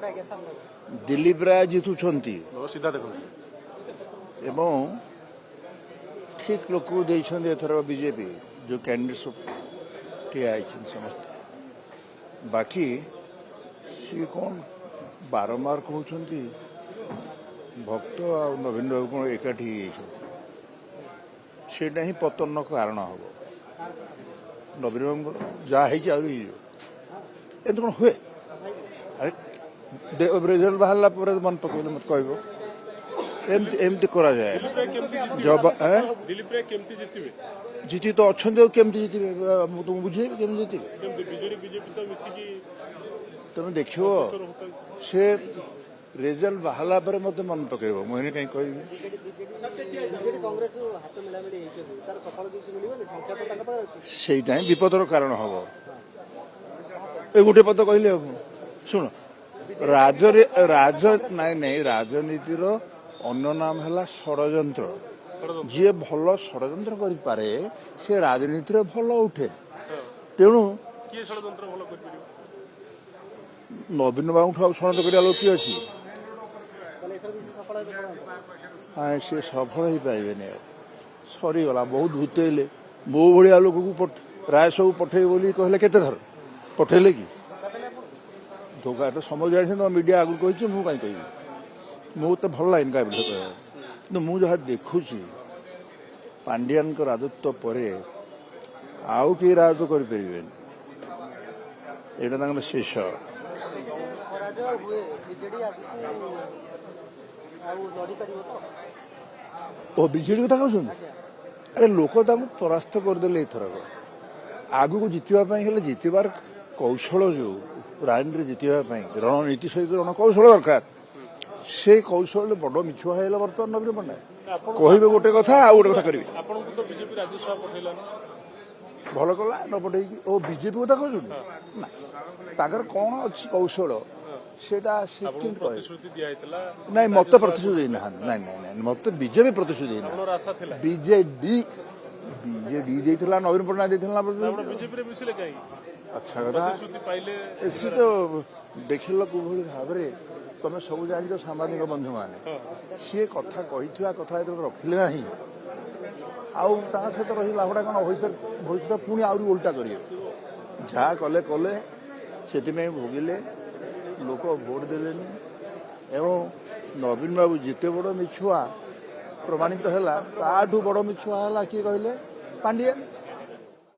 दिलीप राय जितुंट सीधा देख ठीक लोक एथर बीजेपी जो कैंडिडेट ठिया समस्त बाकी सी कौन बारंबार कहते भक्त आ नवीन बाबू कौन एकाठी से पतन कारण हम नवीन बाबू जहाँ कौन हुए अरे रिजल्ट बाहर मन पकड़ मत कह एमती करा जाए जब जीति तो अच्छा केमती जीतबे तुम बुझे केम जीतबे तुम देख से रिजल्ट बाहर पर मत मन पकड़ मुझे कहीं कह से विपदर कारण हम ए गोटे पद कहले हम शुण राजनीतिर अन्य नाम है षड्यंत्र जी भल षड्यंत्र करे से राजनीति भल उठे तेणु नवीन बाबू षड्यंत्र कर लोक किए अच्छी सी सफल हो पारे सरीगला बहुत भूतले मो भाया लोक को राय सब पठे बोली कहले केते थर पठेले कि धोखा समय जानी मीडिया आगु कही मुझे कहीं कह मुझे भल लाइन का कह कि मुझे देखुची पांडियान को राजत्व पर आउ कि राजत्व करें यहाँ शेष बीजेडी कथा कहते अरे लोक परास्त करदे एथरक आगु को जितवाई जितबार कौशल जो राजनीति जितवाई रणनीति सहित रण कौशल दरकार से कौशल बड़ मिछुआ है बर्तमान नवीन पट्टनायक कहे गोटे कथा आ गोटे कथा करेंगे भल कला न पठे ओ बीजेपी कथा कहूँ ना कौन अच्छी कौशल सेटा नहीं मत प्रतिश्रुति देना मत बीजेपी प्रतिश्रुति देना बीजेडी देला नवीन पट्टनायक अच्छा कथा सी तो देख भाव तुम सब जान सामाजिक बंधु मैंने सी कथा कथा रखिले ना सहित रही लाभटा कौन भविष्य पुणी आहरी उल्टा करेंगे जहाँ कले कले से भोगिले लोक भोट देलेनी एवं नवीन बाबू जिते बड़ मिछुआ प्रमाणित है बड़ मिछुआ है किए कहले पांडियान